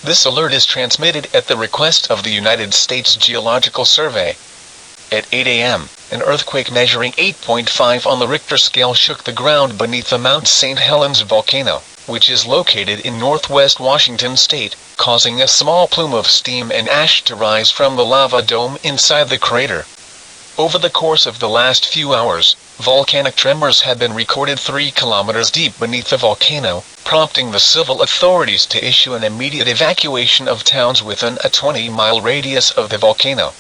This alert is transmitted at the request of the United States Geological Survey. At 8 a.m., an earthquake measuring 8.5 on the Richter scale shook the ground beneath the Mount St. Helens volcano, which is located in northwest Washington state, causing a small plume of steam and ash to rise from the lava dome inside the crater. Over the course of the last few hours, volcanic tremors have been recorded 3 kilometers deep beneath the volcano, prompting the civil authorities to issue an immediate evacuation of towns within a 20-mile radius of the volcano.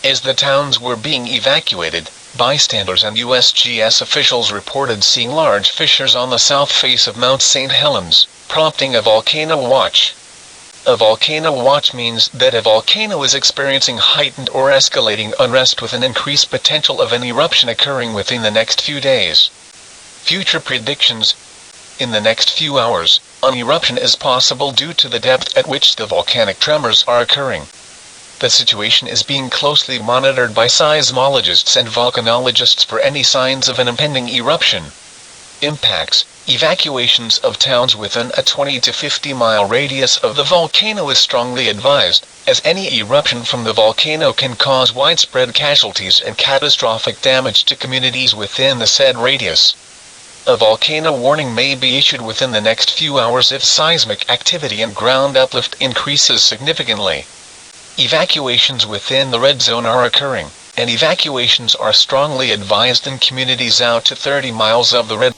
As the towns were being evacuated, bystanders and USGS officials reported seeing large fissures on the south face of Mount St. Helens, prompting a volcano watch. A volcano watch means that a volcano is experiencing heightened or escalating unrest with an increased potential of an eruption occurring within the next few days. Future predictions: in the next few hours, an eruption is possible due to the depth at which the volcanic tremors are occurring. The situation is being closely monitored by seismologists and volcanologists for any signs of an impending eruption. Impacts: evacuations of towns within a 20 to 50-mile radius of the volcano is strongly advised, as any eruption from the volcano can cause widespread casualties and catastrophic damage to communities within the said radius. A volcano warning may be issued within the next few hours if seismic activity and ground uplift increases significantly. Evacuations within the red zone are occurring, and evacuations are strongly advised in communities out to 30 miles of the red